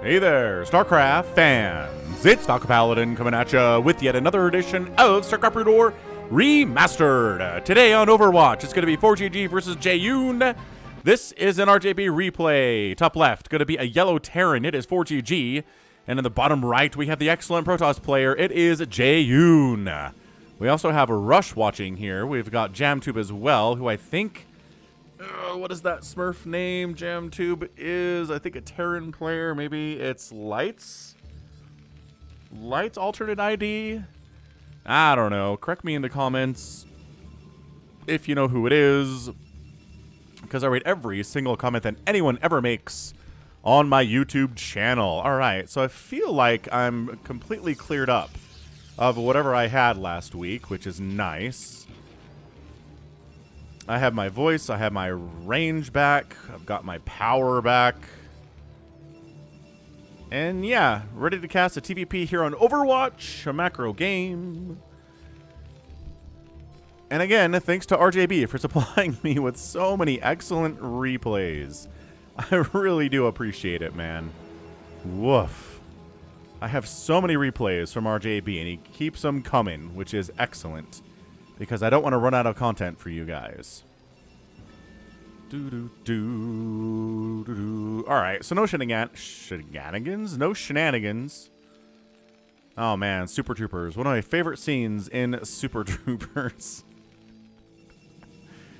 Hey there, StarCraft fans! It's Paladin coming at you with yet another edition of StarCraft Remastered. Today on Overwatch, it's going to be ForGG versus Jaehoon. This is an RJB replay. Top left, going to be a yellow Terran. It is ForGG. And in the bottom right, we have the excellent Protoss player. It is Jaehoon. We also have a Rush watching here. We've got JamTube as well, who I think... what is that Smurf name? JamTube is, I think, a Terran player. Maybe it's Lights? Lights alternate ID? I don't know. Correct me in the comments if you know who it is, because I read every single comment that anyone ever makes on my YouTube channel. All right, so I feel like I'm completely cleared up of whatever I had last week, which is nice. I have my voice, I have my range back, I've got my power back. And yeah, ready to cast a TVP here on Overwatch, a macro game. And again, thanks to RJB for supplying me with so many excellent replays. I really do appreciate it, man. Woof. I have so many replays from RJB, and he keeps them coming, which is excellent. Because I don't want to run out of content for you guys. Alright, so no shenanigans? No shenanigans. Oh man, Super Troopers. One of my favorite scenes in Super Troopers.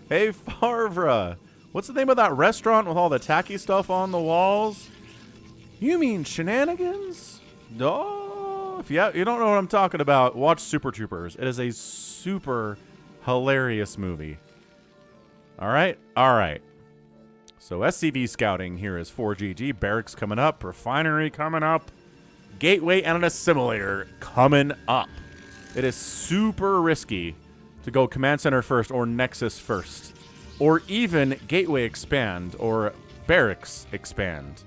Hey, Farvra. What's the name of that restaurant with all the tacky stuff on the walls? You mean shenanigans? Oh, if you don't know what I'm talking about, watch Super Troopers. It is a super hilarious movie. Alright? Alright. So SCV scouting here is ForGG. Barracks coming up. Refinery coming up. Gateway and an assimilator coming up. It is super risky to go command center first or nexus first. Or even gateway expand or barracks expand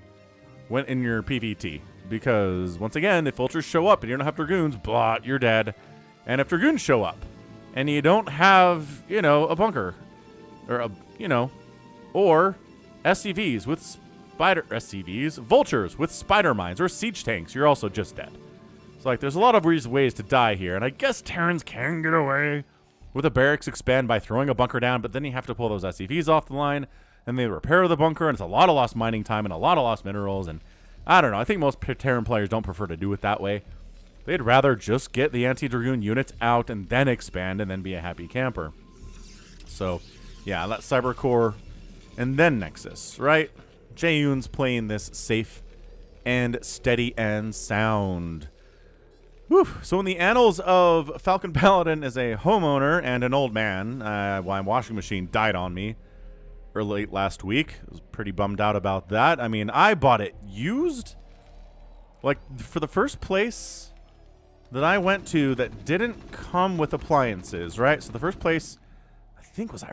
when in your PvT. Because, once again, if vultures show up and you don't have dragoons, blah, you're dead. And if dragoons show up and you don't have, a bunker, or, or SCVs with vultures with spider mines or siege tanks, you're also just dead. So, there's a lot of ways to die here. And I guess Terrans can get away with a barracks expand by throwing a bunker down, but then you have to pull those SCVs off the line, and they repair the bunker, and it's a lot of lost mining time and a lot of lost minerals, and I don't know. I think most Terran players don't prefer to do it that way. They'd rather just get the anti-dragoon units out and then expand and then be a happy camper. So, yeah, that's Cybercore and then Nexus, right? Jaehoon's playing this safe and steady and sound. Whew. So in the annals of Falcon Paladin as a homeowner and an old man, my washing machine died on me late last week. I was pretty bummed out about that. I mean, I bought it used. For the first place that I went to that didn't come with appliances, right? So the first place, I think it was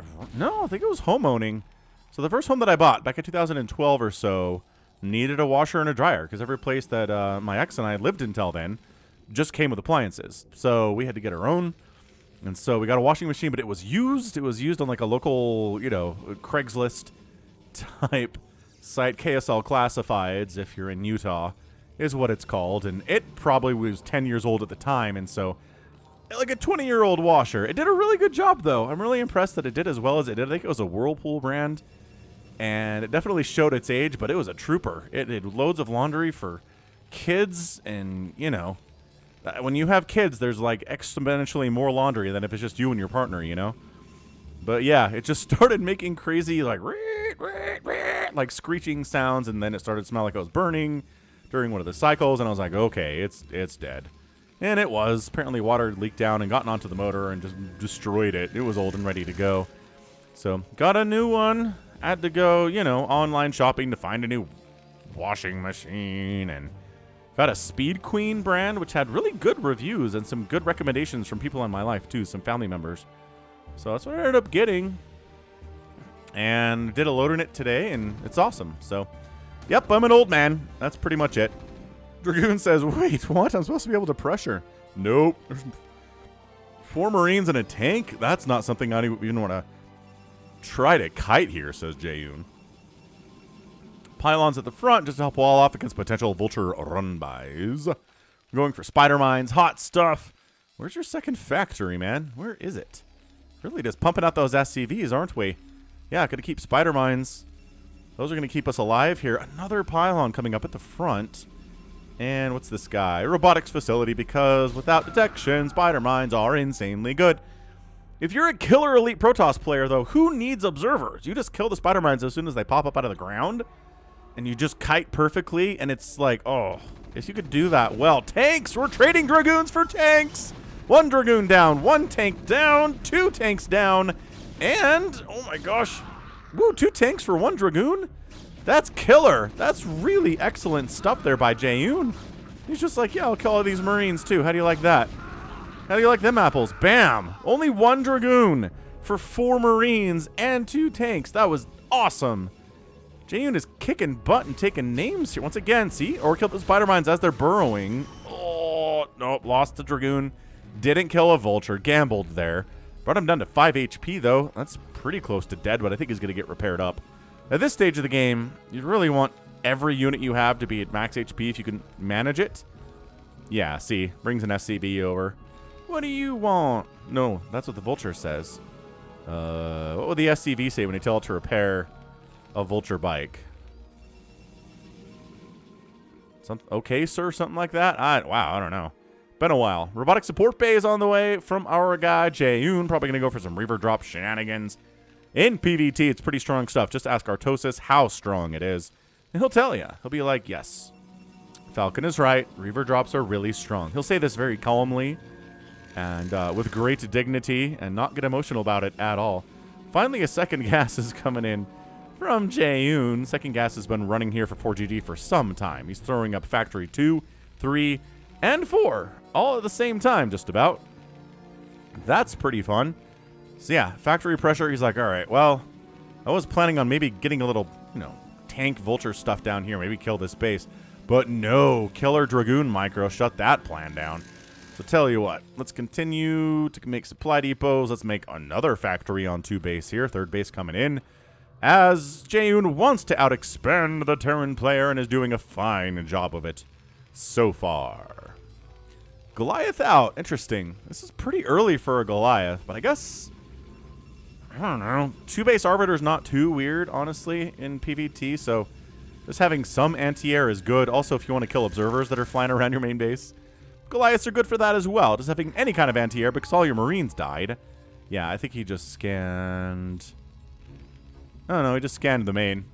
homeowning. So the first home that I bought back in 2012 or so needed a washer and a dryer because every place that my ex and I lived until then just came with appliances. So we had to get our own. And so we got a washing machine, but it was used. It was used on a local, Craigslist type site. KSL Classifieds, if you're in Utah, is what it's called. And it probably was 10 years old at the time. And so, a 20-year-old washer. It did a really good job, though. I'm really impressed that it did as well as it did. I think it was a Whirlpool brand. And it definitely showed its age, but it was a trooper. It did loads of laundry for kids and, when you have kids, there's exponentially more laundry than if it's just you and your partner, But yeah, it just started making crazy screeching sounds, and then it started to smell like it was burning during one of the cycles, and I was like, okay, it's dead. And it was. Apparently water leaked down and gotten onto the motor and just destroyed it. It was old and ready to go. So got a new one. Had to go, online shopping to find a new washing machine, and got a Speed Queen brand, which had really good reviews and some good recommendations from people in my life, too, some family members. So that's what I ended up getting. And did a load in it today, and it's awesome. So, yep, I'm an old man. That's pretty much it. Dragoon says, wait, what? I'm supposed to be able to pressure. Nope. 4 Marines and a tank? That's not something I even want to try to kite here, says Jaehoon. Pylons at the front just to help wall off against potential vulture run-bys. Going for spider mines, hot stuff. Where's your second factory, man? Where is it? Really just pumping out those SCVs, aren't we? Yeah, gonna keep spider mines. Those are gonna keep us alive here. Another pylon coming up at the front. And what's this guy? Robotics facility, because without detection, spider mines are insanely good. If you're a killer elite Protoss player, though, who needs observers? You just kill the spider mines as soon as they pop up out of the ground, and you just kite perfectly, and it's like, oh, if you could do that well. Tanks! We're trading Dragoons for tanks! 1 Dragoon down, 1 tank down, 2 tanks down, and, oh my gosh, woo, 2 tanks for 1 Dragoon? That's killer. That's really excellent stuff there by Jaehoon. He's just like, yeah, I'll kill all these Marines too. How do you like that? How do you like them apples? Bam! Only 1 Dragoon for 4 Marines and 2 tanks. That was awesome. Jaehoon is kicking butt and taking names here. Once again, see? Or kill the spider mines as they're burrowing. Oh, nope. Lost the Dragoon. Didn't kill a vulture. Gambled there. Brought him down to 5 HP, though. That's pretty close to dead, but I think he's going to get repaired up. At this stage of the game, you really want every unit you have to be at max HP if you can manage it. Yeah, see? Brings an SCV over. What do you want? No, that's what the vulture says. What would the SCV say when you tell it to repair a vulture bike? Okay, sir, something like that? Wow, I don't know. Been a while. Robotic support bay is on the way from our guy, Jaehoon. Probably going to go for some Reaver drop shenanigans. In PvT, it's pretty strong stuff. Just ask Artosis how strong it is, and he'll tell you. He'll be like, yes, Falcon is right. Reaver drops are really strong. He'll say this very calmly and with great dignity and not get emotional about it at all. Finally, a second gas is coming in from Jaehoon. Second gas has been running here for ForGG for some time. He's throwing up Factory 2, 3, and 4 all at the same time, just about. That's pretty fun. So yeah, factory pressure, he's like, all right, well, I was planning on maybe getting a little, tank vulture stuff down here, maybe kill this base. But no, killer Dragoon micro shut that plan down. So tell you what, let's continue to make supply depots. Let's make another factory on 2 base here, 3rd base coming in. As Jaehoon wants to out-expand the Terran player and is doing a fine job of it so far. Goliath out, interesting. This is pretty early for a Goliath, but I guess, I don't know. 2 base arbiter is not too weird, honestly, in PvT, so just having some anti-air is good. Also, if you want to kill observers that are flying around your main base, Goliaths are good for that as well. Just having any kind of anti-air because all your Marines died. Yeah, I think he just scanned... I don't know, he just scanned the main.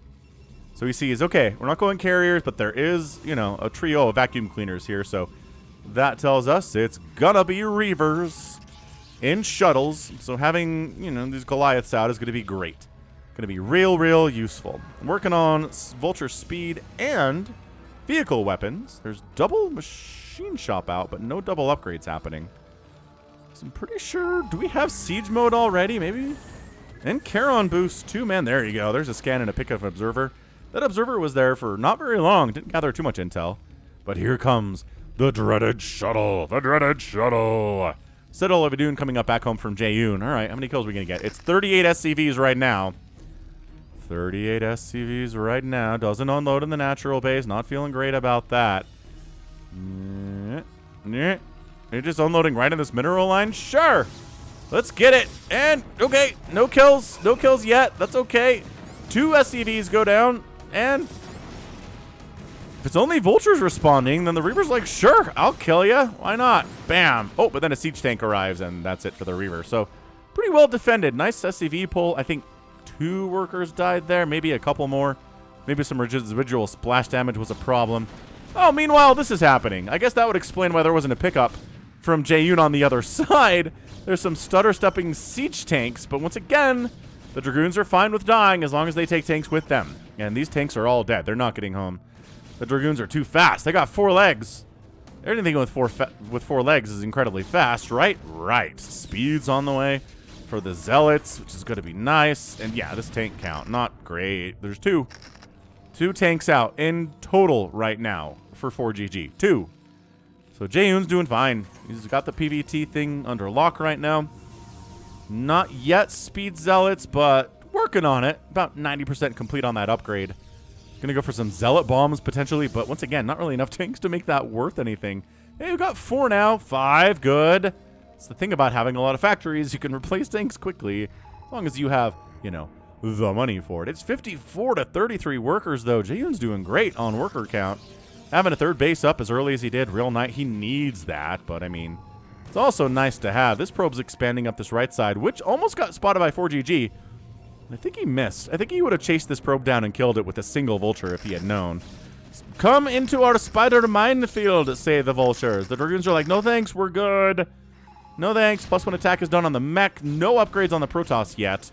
So he sees, okay, we're not going carriers, but there is, a trio of vacuum cleaners here, so that tells us it's gonna be Reavers in shuttles. So having, these Goliaths out is gonna be great. Gonna be real useful. I'm working on vulture speed and vehicle weapons. There's double machine shop out, but no double upgrades happening. So I'm pretty sure, do we have siege mode already? Maybe? And Charon boost too, man. There you go. There's a scan and a pick of an observer. That observer was there for not very long. Didn't gather too much intel. But here comes the dreaded shuttle. The dreaded shuttle. Citadel of Adun coming up back home from Jaehoon. All right, how many kills are we going to get? It's 38 SCVs right now. 38 SCVs right now. Doesn't unload in the natural base. Not feeling great about that. You're just unloading right in this mineral line? Sure. Let's get it. And, okay, no kills. No kills yet. That's okay. 2 SCVs go down. And if it's only vultures responding, then the Reaver's like, sure, I'll kill you. Why not? Bam. Oh, but then a siege tank arrives, and that's it for the Reaver. So, pretty well defended. Nice SCV pull. I think 2 workers died there. Maybe a couple more. Maybe some residual splash damage was a problem. Oh, meanwhile, this is happening. I guess that would explain why there wasn't a pickup from Jaehoon on the other side. There's some stutter-stepping siege tanks, but once again, the Dragoons are fine with dying as long as they take tanks with them. And these tanks are all dead. They're not getting home. The Dragoons are too fast. They got 4 legs. Anything with four legs is incredibly fast, right? Right. Speed's on the way for the Zealots, which is going to be nice. And yeah, this tank count, not great. There's 2 tanks out in total right now for ForGG. 2. So Jaehoon's doing fine. He's got the PvT thing under lock right now. Not yet speed Zealots, but working on it. About 90% complete on that upgrade. Going Gonna go for some Zealot bombs, potentially, but once again, not really enough tanks to make that worth anything. Hey, we've got 4 now. 5, good. It's the thing about having a lot of factories. You can replace tanks quickly, as long as you have, you know, the money for it. It's 54 to 33 workers, though. Jaehoon's doing great on worker count. Having a 3rd base up as early as he did, real nice. He needs that, but I mean, it's also nice to have. This probe's expanding up this right side, which almost got spotted by ForGG. I think he missed. I think he would have chased this probe down and killed it with a single vulture if he had known. Come into our spider minefield, say the vultures. The Dragoons are like, no thanks, we're good. No thanks. +1 attack is done on the mech. No upgrades on the Protoss yet.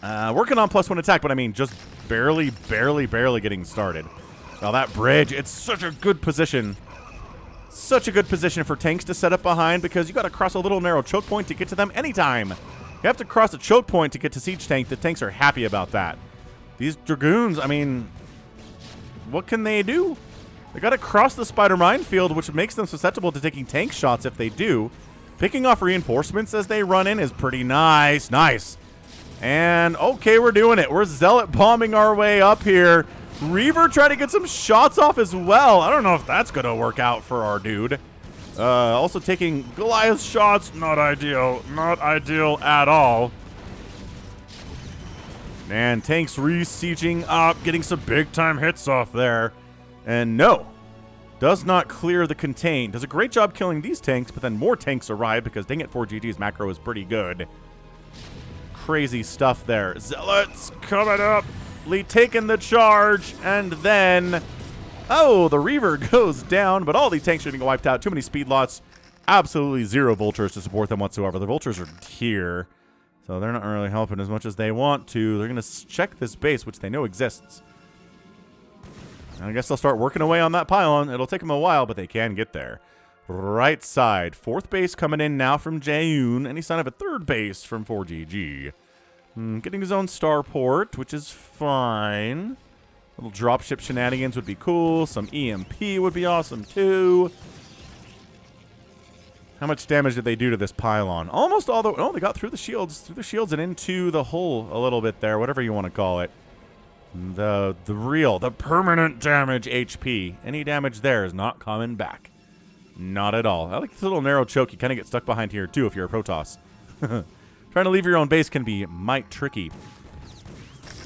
Working on +1 attack, but I mean, just barely getting started. Now that bridge, it's such a good position. Such a good position for tanks to set up behind because you got to cross a little narrow choke point to get to them anytime. You have to cross a choke point to get to siege tank. The tanks are happy about that. These Dragoons, I mean, what can they do? They got to cross the spider minefield, which makes them susceptible to taking tank shots if they do. Picking off reinforcements as they run in is pretty nice. Nice. And, okay, we're doing it. We're Zealot bombing our way up here. Reaver trying to get some shots off as well. I don't know if that's going to work out for our dude. Also taking Goliath shots. Not ideal. Not ideal at all. And tanks re-sieging up, getting some big-time hits off there. And no, does not clear the contain. Does a great job killing these tanks, but then more tanks arrive because dang it, 4GG's macro is pretty good. Crazy stuff there. Zealots coming up. Lee taking the charge, and then, oh, the Reaver goes down, but all these tanks are getting wiped out. Too many speed lots. Absolutely 0 vultures to support them whatsoever. The vultures are here, so they're not really helping as much as they want to. They're going to check this base, which they know exists. I guess they'll start working away on that pylon. It'll take them a while, but they can get there. Right side. 4th base coming in now from Jaehoon. Any sign of a 3rd base from 4GG. Getting his own starport, which is fine. Little dropship shenanigans would be cool. Some EMP would be awesome, too. How much damage did they do to this pylon? Almost all the... Oh, they got through the shields. And into the hull a little bit there, whatever you want to call it. The permanent damage HP. Any damage there is not coming back. Not at all. I like this little narrow choke. You kind of get stuck behind here, too, if you're a Protoss. Trying to leave your own base can be might tricky.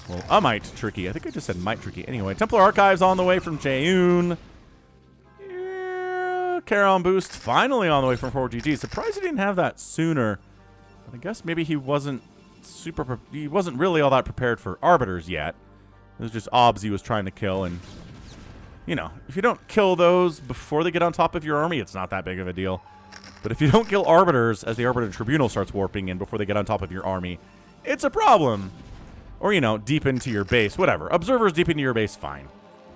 Well, a might tricky. I think I just said might tricky. Anyway, Templar Archives on the way from Jaehoon. Yeah, Charon Boost finally on the way from 4GG. Surprised he didn't have that sooner. But I guess maybe he wasn't he wasn't really all that prepared for Arbiters yet. It was just obs he was trying to kill, and you know, if you don't kill those before they get on top of your army, it's not that big of a deal. But if you don't kill Arbiters as the Arbiter Tribunal starts warping in before they get on top of your army, it's a problem. Or, you know, deep into your base, whatever. Observers deep into your base, fine.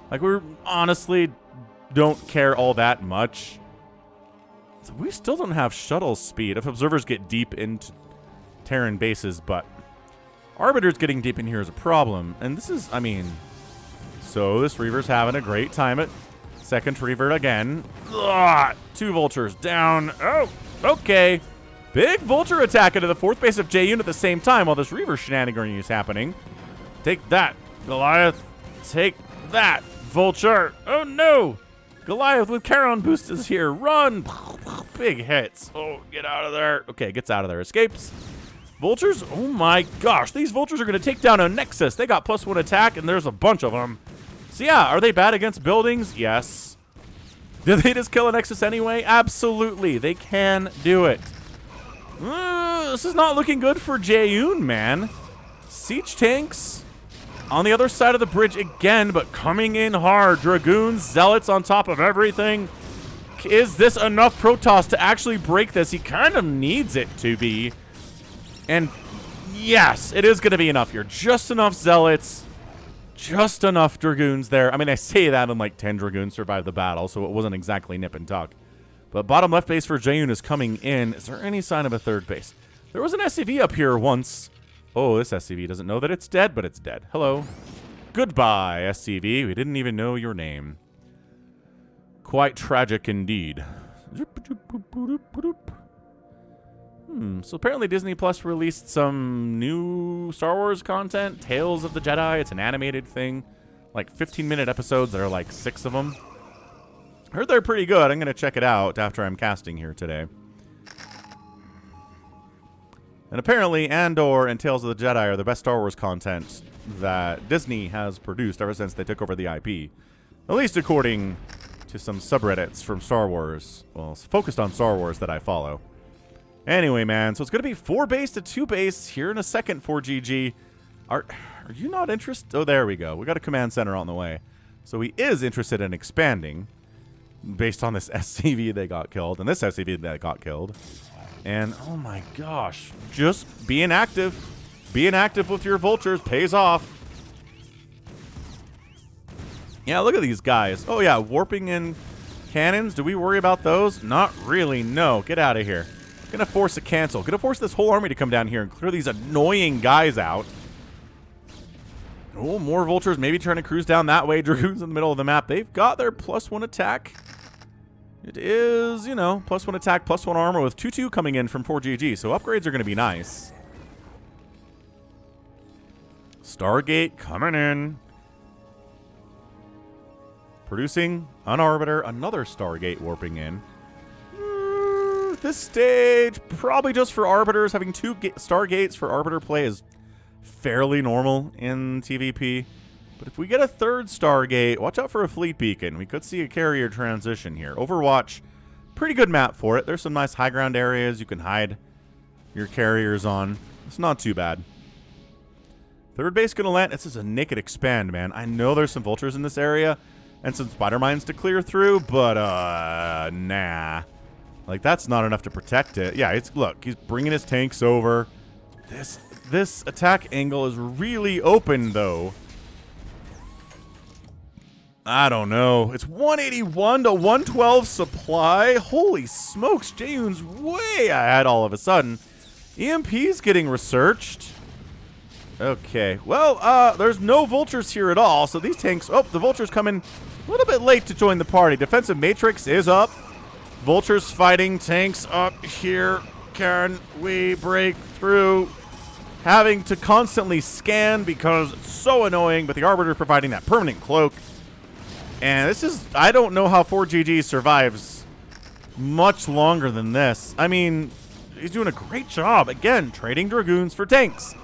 Like, we honestly don't care all that much. So we still don't have shuttle speed if observers get deep into Terran bases, but Arbiters getting deep in here is a problem. And this is, I mean, so this Reaver's having a great time at second Reaver again. Ugh, 2 vultures down. Oh, okay. Big vulture attack into the 4th base of Jaehoon at the same time while this Reaver shenanigan is happening. Take that, Goliath. Take that, vulture. Oh, no. Goliath with Charon Boost is here. Run. Big hits. Oh, get out of there. Okay, gets out of there. Escapes. Vultures. Oh, my gosh. These vultures are going to take down a Nexus. They got +1 attack, and there's a bunch of them. So, yeah, are they bad against buildings? Yes. Did they just kill a Nexus anyway? Absolutely. They can do it. This is not looking good for Jaehoon, man. Siege tanks on the other side of the bridge again, but coming in hard. Dragoons, Zealots on top of everything. Is this enough Protoss to actually break this? He kind of needs it to be. And yes, it is going to be enough here. Just enough Zealots. Just enough Dragoons there. I mean, I say that and like 10 Dragoons survived the battle, so it wasn't exactly nip and tuck. But bottom left base for Jaehoon is coming in. Is there any sign of a 3rd base? There was an SCV up here once. Oh, this SCV doesn't know that it's dead, but it's dead. Hello. Goodbye, SCV. We didn't even know your name. Quite tragic indeed. So apparently Disney Plus released some new Star Wars content, Tales of the Jedi. It's an animated thing. like 15-minute episodes. There are like 6 of them. Heard they're pretty good. I'm going to check it out after I'm casting here today. And apparently Andor and Tales of the Jedi are the best Star Wars content that Disney has produced ever since they took over the IP. At least according to some subreddits from Star Wars. Well, it's focused on Star Wars that I follow. Anyway, man, so it's going to be 4 base to 2 base here in a second for GG. Are you not interested? Oh, there we go. We got a command center on the way. So he is interested in expanding based on this SCV that got killed and this SCV that got killed. And, oh my gosh, just being active. Being active with your vultures pays off. Yeah, look at these guys. Oh, yeah, warping in cannons. Do we worry about those? Not really, no. Get out of here. Gonna force a cancel. Gonna force this whole army to come down here and clear these annoying guys out. Oh, more vultures. Maybe trying to cruise down that way. Dragoons in the middle of the map. They've got their +1 attack. It is, you know, +1 attack, +1 armor with 2/2 coming in from ForGG. So upgrades are going to be nice. Stargate coming in. Producing an Arbiter. Another Stargate warping in. This stage, probably just for Arbiters. Having 2 Stargates for Arbiter play is fairly normal in TVP. But if we get a 3rd Stargate, watch out for a fleet beacon. We could see a carrier transition here. Overwatch, pretty good map for it. There's some nice high ground areas you can hide your carriers on. It's not too bad. 3rd base gonna land. This is a naked expand, man. I know there's some vultures in this area and some spider mines to clear through, but nah. Like, that's not enough to protect it. Yeah, look, he's bringing his tanks over. This attack angle is really open, though. I don't know. It's 181 to 112 supply. Holy smokes, Jaehoon's way ahead all of a sudden. EMP's getting researched. Okay, well, there's no vultures here at all, so these tanks... Oh, the vultures come in a little bit late to join the party. Defensive matrix is up. Vultures fighting tanks up here. Can we break through? Having to constantly scan because it's so annoying, but the Arbiter providing that permanent cloak. And this is... I don't know how ForGG survives much longer than this. I mean, he's doing a great job. Again, trading Dragoons for tanks.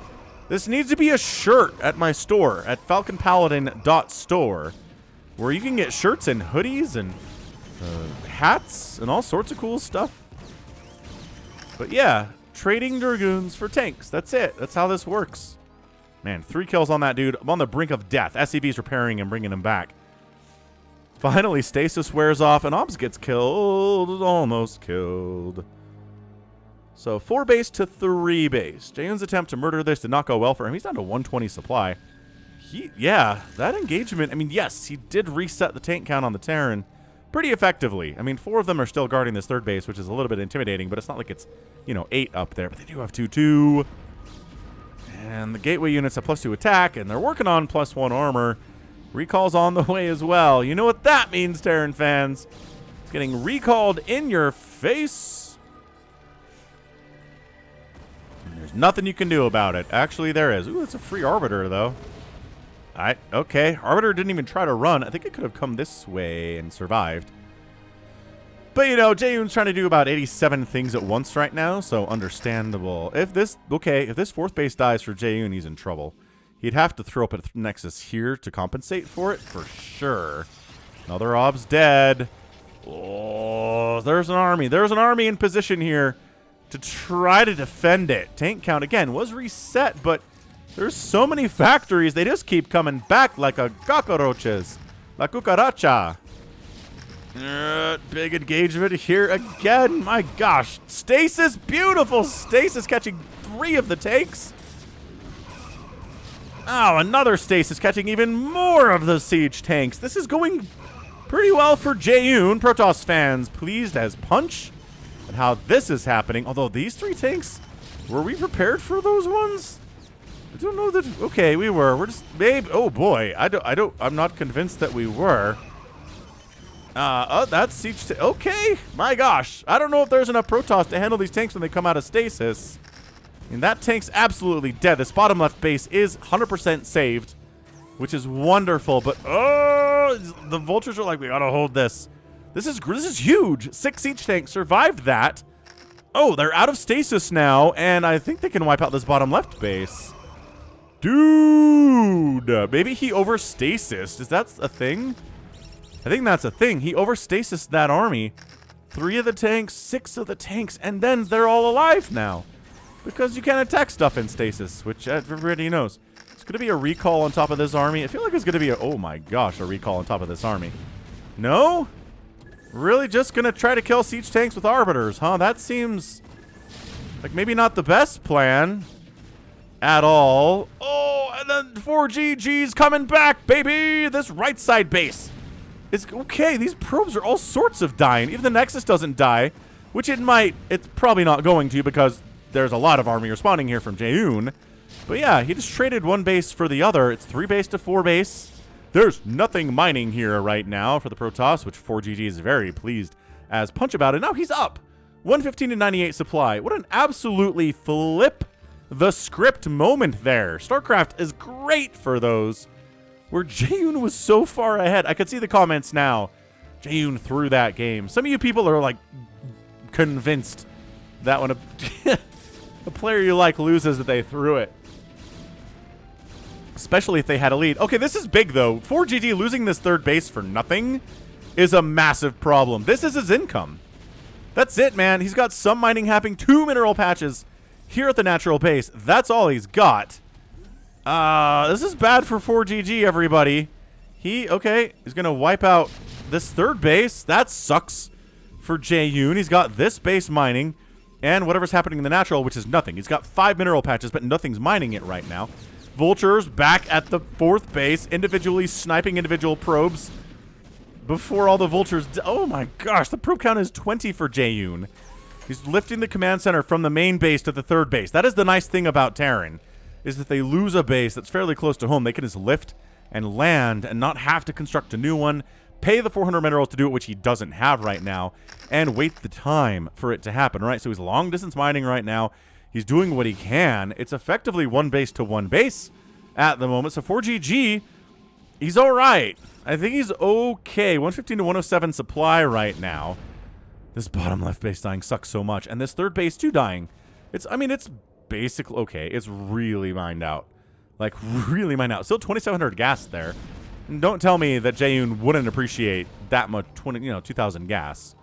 This needs to be a shirt at my store at falconpaladin.store, where you can get shirts and hoodies and hats and all sorts of cool stuff. But yeah, trading Dragoons for tanks. That's it. That's how this works. Man, 3 kills on that dude. I'm on the brink of death. SCV's repairing and bringing him back. Finally, stasis wears off and Obs gets killed. Almost killed. So 4 base to 3 base. Jaehoon's attempt to murder this did not go well for him. He's down to 120 supply. Yeah, that engagement, I mean, yes, he did reset the tank count on the Terran pretty effectively. I mean, 4 of them are still guarding this 3rd base, which is a little bit intimidating, but it's not like it's, you know, 8 up there. But they do have 2/2. And the gateway units have +2 attack, and they're working on +1 armor. Recall's on the way as well. You know what that means, Terran fans. It's getting recalled in your face. And there's nothing you can do about it. Actually, there is. Ooh, it's a free Arbiter, though. Okay. Arbiter didn't even try to run. I think it could have come this way and survived. But, you know, Jaehoon's trying to do about 87 things at once right now, so understandable. If this 4th base dies for Jaehoon, he's in trouble. He'd have to throw up a Nexus here to compensate for it, for sure. Another Ob's dead. Oh, there's an army. There's an army in position here to try to defend it. Tank count, again, was reset, but there's so many factories, they just keep coming back like a cockroaches. La cucaracha. Big engagement here again. My gosh. Stasis, beautiful stasis catching 3 of the tanks. Oh, another stasis catching even more of the siege tanks. This is going pretty well for Jaehoon. Protoss fans pleased as punch at how this is happening. Although these 3 tanks, were we prepared for those ones? I don't know that. Okay, we were. We're just maybe. Oh boy, I'm not convinced that we were. Oh, that's siege. Okay, my gosh, I don't know if there's enough Protoss to handle these tanks when they come out of stasis. And that tank's absolutely dead. This bottom left base is 100% saved. which is wonderful. But, oh, the vultures are like, we got to hold this. This is huge. 6 siege tanks survived that. Oh, they're out of stasis now, and I think they can wipe out this bottom left base. Dude, maybe he overstasis. Is that a thing? I think that's a thing. He overstasis that army. 3 of the tanks, 6 of the tanks, and then they're all alive now. Because you can't attack stuff in stasis, which everybody knows. It's going to be a recall on top of this army. I feel like it's going to be a, oh my gosh, a recall on top of this army. No? Really just going to try to kill siege tanks with arbiters, huh? That seems like maybe not the best plan at all. Oh, and then ForGG's coming back, baby! This right side base is okay. These probes are all sorts of dying. Even the Nexus doesn't die, which it might. It's probably not going to because there's a lot of army respawning here from Jaehoon. But yeah, he just traded 1 base for the other. It's 3 base to 4 base. There's nothing mining here right now for the Protoss, which ForGG is very pleased as punch about it. Now he's up. 115 to 98 supply. What an absolutely flip the script moment there. StarCraft is great for those where Jaehoon was so far ahead. I could see the comments now. Jaehoon threw that game. Some of you people are like convinced that when a player you like loses that they threw it. Especially if they had a lead. Okay, this is big, though. ForGG losing this 3rd base for nothing is a massive problem. This is his income. That's it, man. He's got some mining happening. 2 mineral patches here at the natural base. That's all he's got. This is bad for ForGG, everybody. He's going to wipe out this 3rd base. That sucks for Jaehoon. He's got this base mining and whatever's happening in the natural, which is nothing. He's got 5 mineral patches, but nothing's mining it right now. Vultures back at the 4th base, individually sniping individual probes before all the vultures. Oh my gosh, the probe count is 20 for Jaehoon. He's lifting the command center from the main base to the 3rd base. That is the nice thing about Terran, is that they lose a base that's fairly close to home. They can just lift and land and not have to construct a new one, pay the 400 minerals to do it, which he doesn't have right now, and wait the time for it to happen, right? So he's long distance mining right now. He's doing what he can. It's effectively 1 base to 1 base at the moment. So ForGG, he's all right. I think he's okay. 115 to 107 supply right now. This bottom left base dying sucks so much. And this 3rd base too dying. It's basically okay. It's really mined out. Like, really mined out. Still 2,700 gas there. And don't tell me that Jaehoon wouldn't appreciate that much, 2,000 gas.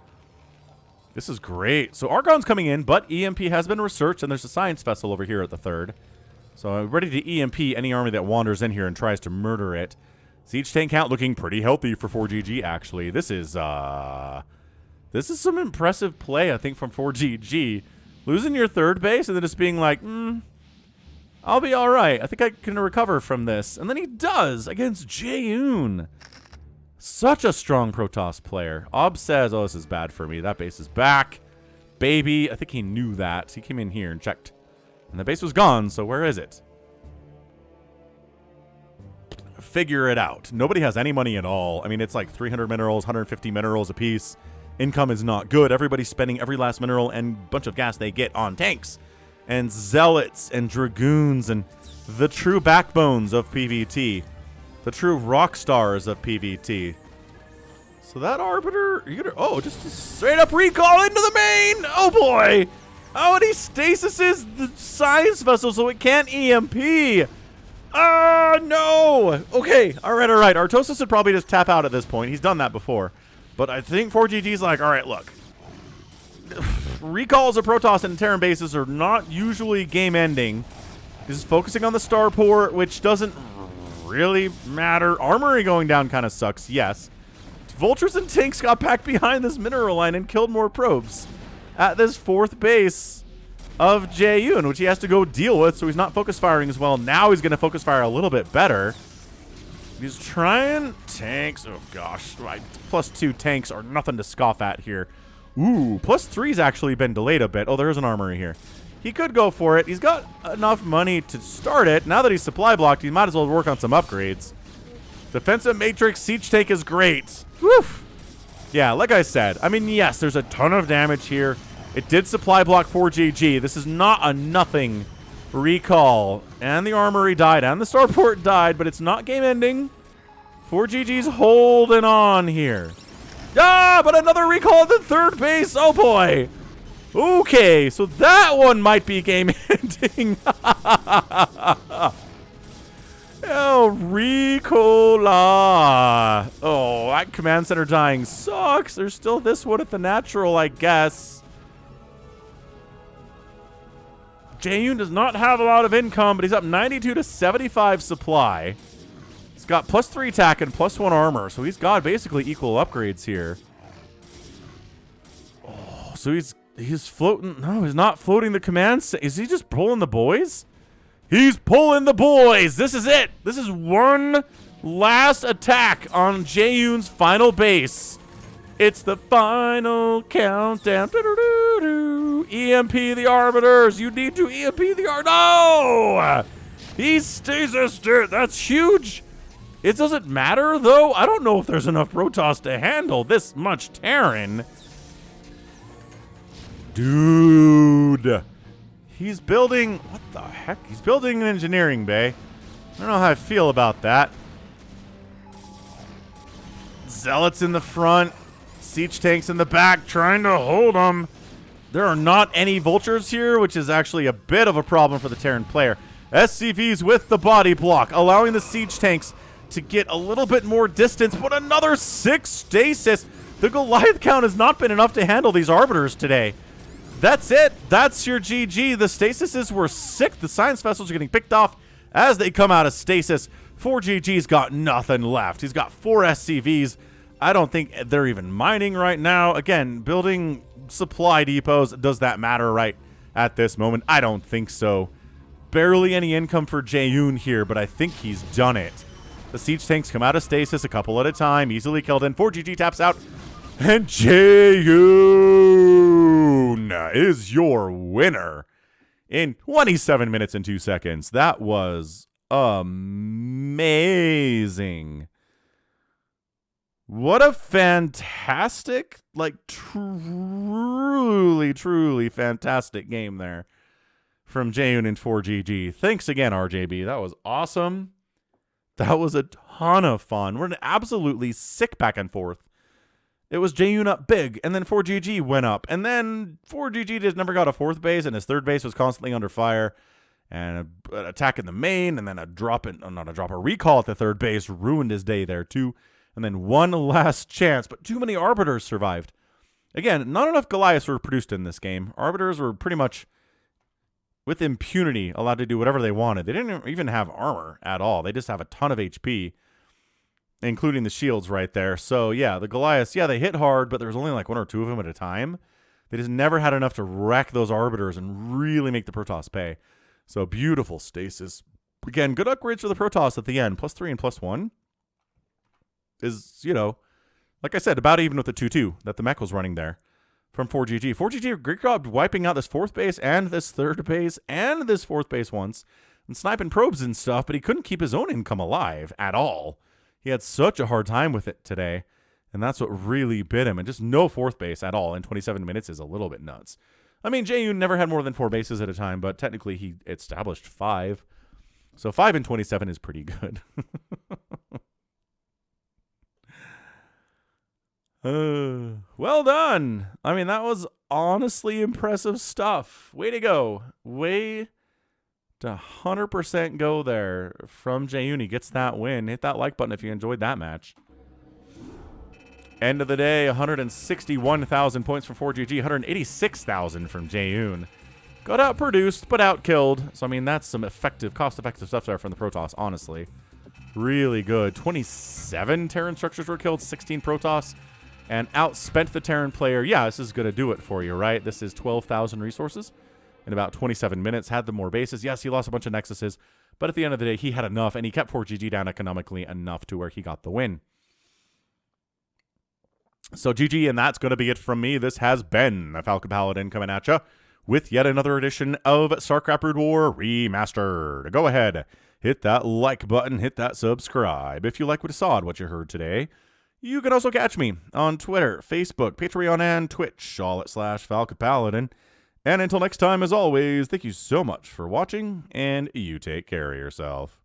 This is great. So Argon's coming in, but EMP has been researched, and there's a science vessel over here at the 3rd. So I'm ready to EMP any army that wanders in here and tries to murder it. Siege tank count looking pretty healthy for ForGG, actually. This is some impressive play, I think, from ForGG. Losing your 3rd base and then just being like, I'll be all right. I think I can recover from this. And then he does against Jaehoon. Such a strong Protoss player. Ob says, oh, this is bad for me. That base is back. Baby. I think he knew that. He came in here and checked. And the base was gone, so where is it? Figure it out. Nobody has any money at all. I mean, it's like 300 minerals, 150 minerals apiece. Income is not good. Everybody's spending every last mineral and bunch of gas they get on tanks and zealots and dragoons and the true backbones of PvT. The true rock stars of PvT. So that Arbiter, just a straight up recall into the main. Oh boy. Oh, and he stasises the science vessel so it can't EMP. Oh, no. Okay, all right. Artosis would probably just tap out at this point. He's done that before. But I think ForGG's like, all right, look. Recalls of Protoss and Terran bases are not usually game-ending. He's focusing on the starport, which doesn't really matter. Armory going down kind of sucks, yes. Vultures and tanks got back behind this mineral line and killed more probes at this 4th base of Jaehoon, which he has to go deal with, so he's not focus firing as well. Now he's going to focus fire a little bit better. He's trying tanks. Oh, gosh. Right. +2 tanks are nothing to scoff at here. Ooh, +3's actually been delayed a bit. Oh, there's an armory here. He could go for it. He's got enough money to start it. Now that he's supply blocked, he might as well work on some upgrades. Defensive Matrix Siege Tank is great. Woof. Yeah, like I said, I mean, yes, there's a ton of damage here. It did supply block ForGG. This is not a nothing recall. And the armory died, and the starport died, but it's not game ending. ForGG's holding on here. Ah, but another recall at the third base. Oh, boy. Okay, so that one might be game ending. Oh, Ricola. Oh, that command center dying sucks. There's still this one at the natural, I guess. Jaehoon does not have a lot of income, but he's up 92 to 75 supply. He's got +3 attack and +1 armor, so he's got basically equal upgrades here. Oh, so he's floating. No, he's not floating the command. Is he just pulling the boys? He's pulling the boys. This is it. This is one last attack on Jaehoon's final base. It's the final countdown. EMP the Arbiters. You need to EMP the No! He stasis it. That's huge. It doesn't matter, though. I don't know if there's enough Protoss to handle this much Terran. Dude. He's building... What the heck? He's building an engineering bay. I don't know how I feel about that. Zealots in the front. Siege tanks in the back trying to hold them. There are not any vultures here, which is actually a bit of a problem for the Terran player. SCVs with the body block, allowing the siege tanks to get a little bit more distance, but another 6 stasis. The Goliath count has not been enough to handle these Arbiters today. That's it. That's your GG. The stasises were sick. The science vessels are getting picked off as they come out of stasis. ForGG's got nothing left. He's got 4 SCVs. I don't think they're even mining right now. Again, building supply depots, does that matter right at this moment? I don't think so. Barely any income for Jaehoon here, but I think he's done it. The siege tanks come out of stasis a couple at a time, easily killed in. ForGG taps out, and Jaehoon is your winner in 27 minutes and 2 seconds. That was amazing. What a fantastic, like, truly, truly fantastic game there from Jaehoon and ForGG. Thanks again, RJB. That was awesome. That was a ton of fun. We're an absolutely sick back and forth. It was Jaehoon up big, and then ForGG went up, and then ForGG just never got a 4th base, and his 3rd base was constantly under fire, and an attack in the main, and then a recall at the 3rd base ruined his day there too. And then one last chance, but too many Arbiters survived. Again, not enough Goliaths were produced in this game. Arbiters were pretty much, with impunity, allowed to do whatever they wanted. They didn't even have armor at all. They just have a ton of HP, including the shields right there. So, yeah, the Goliaths, yeah, they hit hard, but there was only like 1 or 2 of them at a time. They just never had enough to wreck those Arbiters and really make the Protoss pay. So, beautiful stasis. Again, good upgrades for the Protoss at the end. +3 and +1. Is, you know, like I said, about even with the 2-2 that the mech was running there from ForGG. ForGG, great job wiping out this 4th base and this 3rd base and this 4th base once and sniping probes and stuff, but he couldn't keep his own income alive at all. He had such a hard time with it today, and that's what really bit him. And just no 4th base at all in 27 minutes is a little bit nuts. I mean, Jaehoon never had more than 4 bases at a time, but technically he established 5. So 5 in 27 is pretty good. Well done. I mean, that was honestly impressive stuff. Way to go. Way to 100% go there from Jaehoon. He gets that win. Hit that like button if you enjoyed that match. End of the day, 161,000 points from ForGG, 186,000 from Jaehoon. Got outproduced, but outkilled. So, I mean, that's some effective, cost-effective stuff there from the Protoss, honestly. Really good. 27 Terran structures were killed, 16 Protoss. And outspent the Terran player. Yeah, this is going to do it for you, right? This is 12,000 resources in about 27 minutes. Had the more bases. Yes, he lost a bunch of Nexuses. But at the end of the day, he had enough. And he kept ForGG down economically enough to where he got the win. So GG, and that's going to be it from me. This has been the Falcon Paladin coming at you with yet another edition of StarCraft Brood War Remastered. Go ahead. Hit that like button. Hit that subscribe. If you like what you saw and what you heard today. You can also catch me on Twitter, Facebook, Patreon, and Twitch, all at /Falcon Paladin. And until next time, as always, thank you so much for watching, and you take care of yourself.